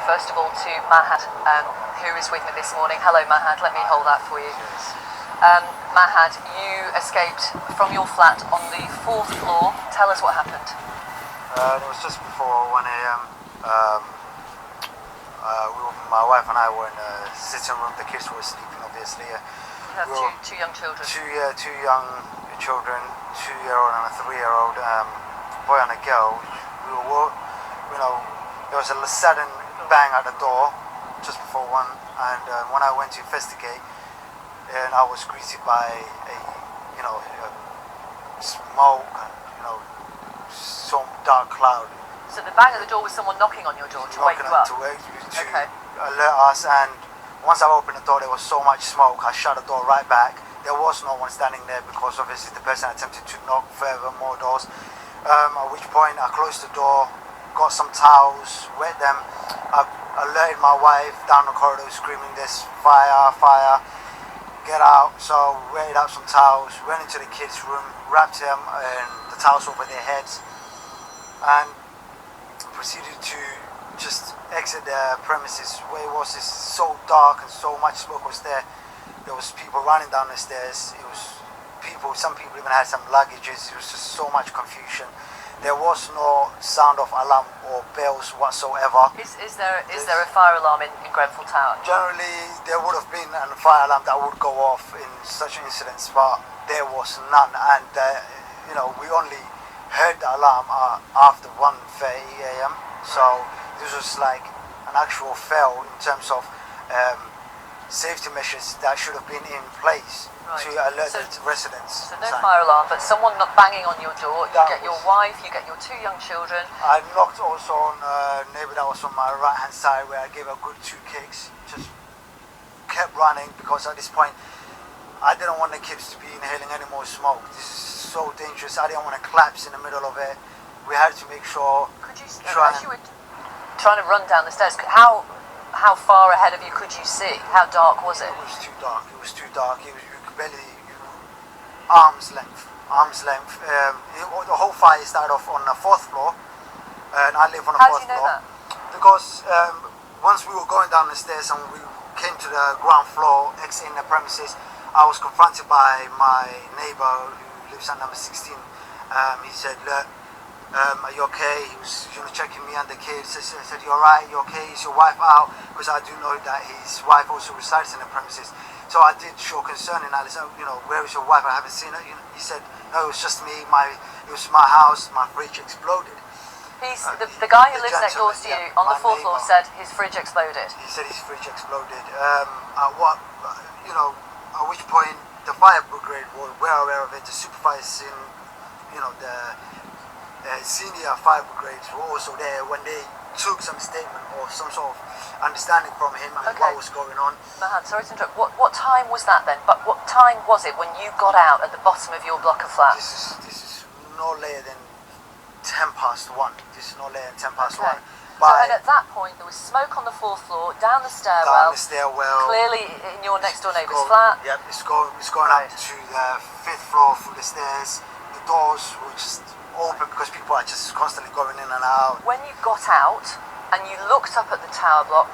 first of all to Mahad, who is with me this morning. Hello Mahad, let me hold that for you. Mahad, you escaped from your flat on the 4th floor. Tell us what happened. It was just before 1 a.m. My wife and I were in the sitting room. The kids were sleeping, obviously. You have two young children. Two young children, 2-year-old and a 3-year-old, boy and a girl. There was a sudden bang at the door just before 1, and when I went to investigate, and I was greeted by a smoke and some dark cloud. So the bang at the door was someone knocking on your door to wake you up? To alert us, and once I opened the door there was so much smoke, I shut the door right back. There was no one standing there because obviously the person attempted to knock further more doors, at which point I closed the door, got some towels, wet them. I alerted my wife down the corridor screaming, "There's fire, fire, get out." So wetted up some towels, went into the kids' room, wrapped them and the towels over their heads, and proceeded to just exit the premises. Where it was so dark and so much smoke was there. There was people running down the stairs. It was people, some people even had some luggages. It was just so much confusion. There was no sound of alarm or bells whatsoever. Is there a fire alarm in Grenfell Tower? Generally, there would have been a fire alarm that would go off in such incidents, but there was none. And we only heard the alarm after 1:30 a.m. So this was like an actual fail in terms of safety measures that should have been in place to alert the residents. So no fire alarm, but someone not banging on your door. You get your wife, you get your 2 young children. I knocked also on a neighbour that was on my right hand side, where I gave a good 2 kicks. Just kept running because at this point I didn't want the kids to be inhaling any more smoke. This is so dangerous. I didn't want to collapse in the middle of it. We had to make sure. Could you, as you were trying to run down the stairs, how far ahead of you could you see? How dark was it? It was too dark. It was too dark. You could barely arm's length. The whole fire started off on the 4th floor, and I live on the 4th floor. How do you know that? Because once we were going down the stairs and we came to the ground floor, exiting the premises, I was confronted by my neighbour who lives at number 16. He said, "Look, are you okay?" He was checking me and the kids. I said, "You alright? You okay? Is your wife out?" Because I do know that his wife also resides in the premises. So I did show concern, and I said, "Where is your wife? I haven't seen her." He said, "No, it was just me. It was my house. My fridge exploded." The guy who lives next door to you on the 4th floor said his fridge exploded. He said his fridge exploded. At which point the fire brigade were well aware of it. The supervisors in, the senior fire brigades were also there when they took some statement or some sort of understanding from him and what was going on. Mahad, sorry to interrupt. What time was that then? But what time was it when you got out at the bottom of your block of flats? This is no later than 10 past 1. This is no later than 10 past 1. And at that point there was smoke on the 4th floor, down the stairwell. Clearly in your next door neighbour's flat. Yep, it's going up to the 5th floor through the stairs. The doors were just open because people are just constantly going in and out. When you got out and you looked up at the tower block,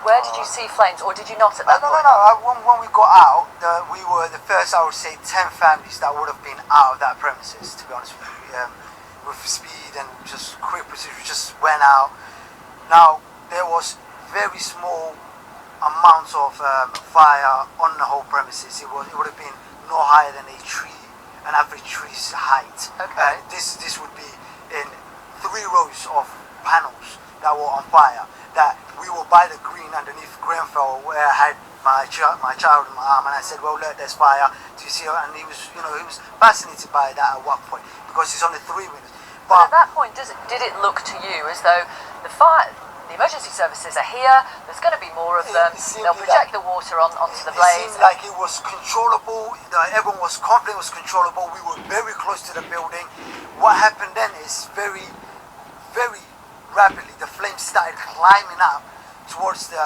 where did you see flames, or did you not at that point? No. When we got out, we were the first, I would say, 10 families that would have been out of that premises, to be honest with you. With speed and just quick precision, we just went out. Now, there was very small amounts of fire on the whole premises. It would have been no higher than an average tree's height. Okay. This would be in 3 rows of panels that were on fire. That we were by the green underneath Grenfell, where I had my child in my arm, and I said, "Well, look, there's fire. Do you see?" And he was fascinated by that at one point because it's only 3 minutes. But at that point, did it look to you as though the emergency services are here, there's going to be more of them, they'll project the water onto the blaze? It seemed like it was controllable, everyone was confident it was controllable, we were very close to the building. What happened then is very, very rapidly, the flames started climbing up towards the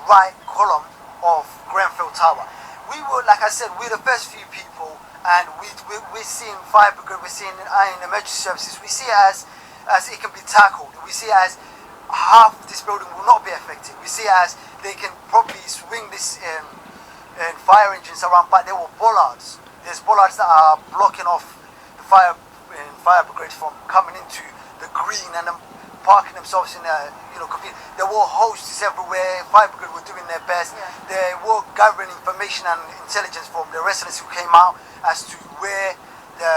right column of Grenfell Tower. We were, like I said, we're the first few people, and we're seeing fire brigade, we're seeing emergency services. We see it as it can be tackled. We see it as half this building will not be affected. We see it as they can probably swing this fire engines around, but there were bollards. There's bollards that are blocking off the fire brigade from coming into the green and then parking themselves in a, there were hoses everywhere. Fire brigade were doing their best. Yeah. They were gathering information and intelligence from the residents who came out as to where the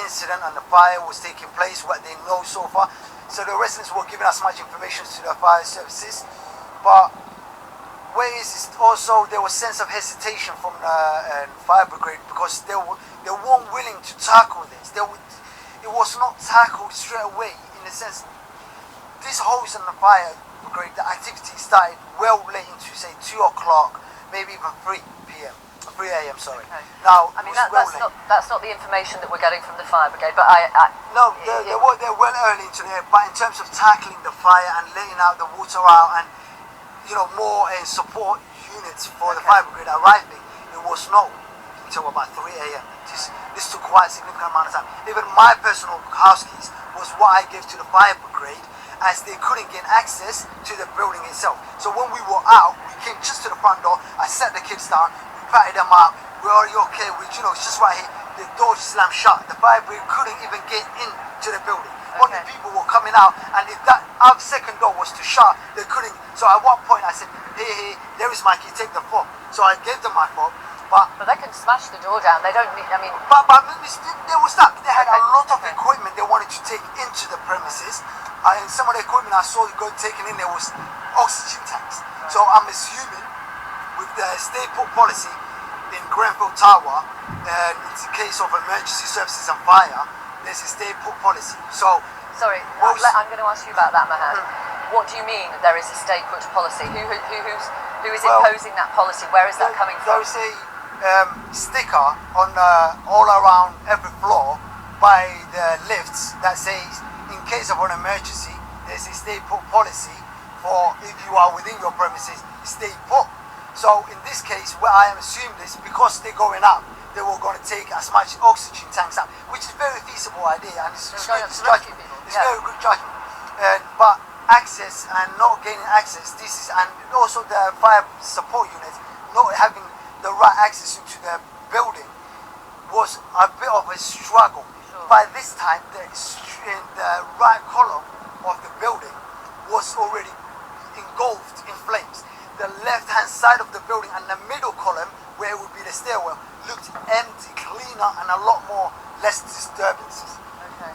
incident and the fire was taking place, what they know so far. So the residents were giving as much information to the fire services, but there was sense of hesitation from the fire brigade because they weren't willing to tackle this. It was not tackled straight away in the sense. This hose and the fire brigade, the activity started well late into say 2 o'clock, maybe even 3 a.m. Sorry. Okay. Now, I mean that's not the information that we're getting from the fire brigade, but they're well early into it. But in terms of tackling the fire and letting out the water out and more support units for the fire brigade arriving, it was not until about 3 a.m. This took quite a significant amount of time. Even my personal house keys was what I gave to the fire brigade, as they couldn't gain access to the building itself. So when we were out, we came just to the front door. I sat the kids down, we patted them up. Are you okay? It's just right here. The door slammed shut. The fire brigade couldn't even get into the building. Okay. Only people were coming out, and if that our second door was to shut, they couldn't. So at one point I said, hey, there is my key, take the fob. So I gave them my fob, but they can smash the door down. They don't need. I mean, but they were stuck. They had a lot of Okay. equipment they wanted to take into the premises. And some of the equipment I saw got taken in there was oxygen tanks. Right. So I'm assuming with the stay put policy in Grenfell Tower, and in case of emergency services and fire, there's a stay put policy. So sorry, I'm going to ask you about that, Mahad. What do you mean there is a stay put policy? Who is imposing that policy? Where is that coming from? There's a sticker on all around every floor by the lifts that says, in case of an emergency, there's a stay put policy for if you are within your premises, stay put. So in this case, where I am assuming this, because they're going up, they were going to take as much oxygen tanks out, which is a very feasible idea, and it's very good judgment. But access and not gaining access, and also the fire support units not having the right access into the building was a bit of a struggle. Sure. By this time, the right column of the building was already engulfed in flames. The left-hand side of the building and the middle column, where it would be the stairwell, looked empty, cleaner, and less disturbances. Okay.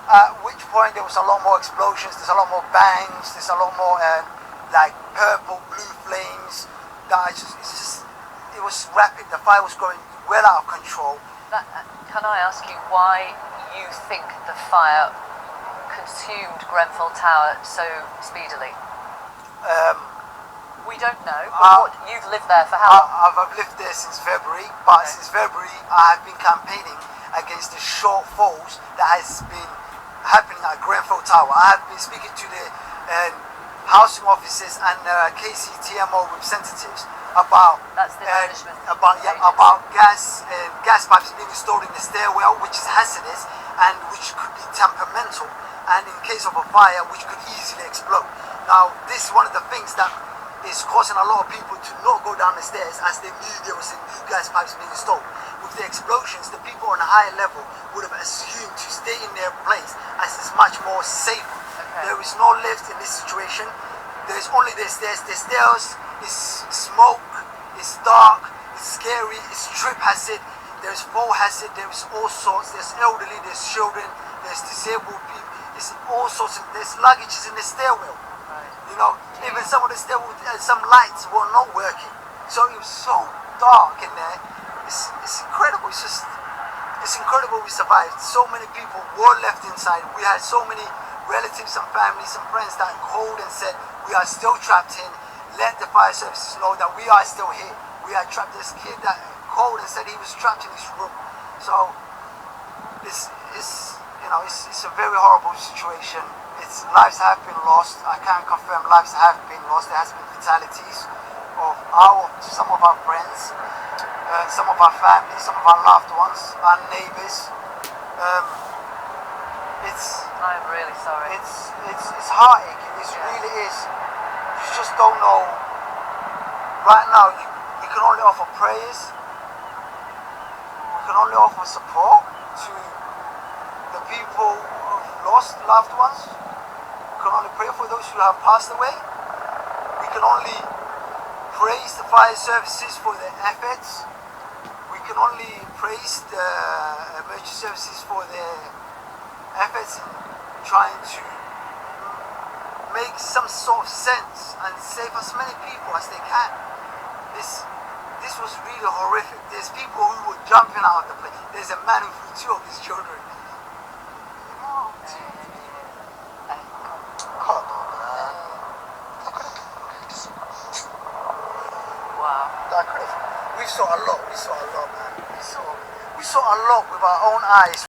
At which point there was a lot more explosions, there's a lot more bangs, there's a lot more like purple, blue flames. It was rapid. The fire was going well out of control. Can I ask you why you think the fire consumed Grenfell Tower so speedily? We don't know. But you've lived there for how long? I've lived there since February, but since February I have been campaigning against the shortfalls that has been happening at Grenfell Tower. I have been speaking to the housing officers and KCTMO representatives about about gas pipes being installed in the stairwell, which is hazardous and which could be temperamental, and in case of a fire, which could easily explode. Now, this is one of the things that is causing a lot of people to not go down the stairs, as they knew there was new gas pipes being installed. With the explosions, the people on a higher level would have assumed to stay in their place, as it's much more safe. Okay. There is no lift in this situation. There's only the stairs. The stairs is smoke, it's dark, it's scary, it's trip hazard, there's fall hazard, there's all sorts, there's elderly, there's children, there's disabled people, there's all sorts of, there's luggages in the stairwell. Right. Even some of the stairwell, some lights were not working. So it was so dark in there. It's incredible. It's incredible we survived. So many people were left inside. We had so many relatives and families and friends that called and said, we are still trapped in. Let the fire services know that we are still here. We are trapped. This kid that called and said he was trapped in his room. So it's a very horrible situation. Lives have been lost. I can confirm lives have been lost. There has been fatalities of some of our friends, some of our families, some of our loved ones, our neighbours. I'm really sorry. It's heartaching. It really is. You just don't know. Right now, we can only offer prayers. We can only offer support to the people who've lost loved ones. We can only pray for those who have passed away. We can only praise the fire services for their efforts. We can only praise the emergency services for their efforts in trying to make some sort of sense and save as many people as they can. This was really horrific. There's people who were jumping out of the plane. There's a man who threw 2 of his children. Wow. We saw a lot, man. We saw a lot with our own eyes.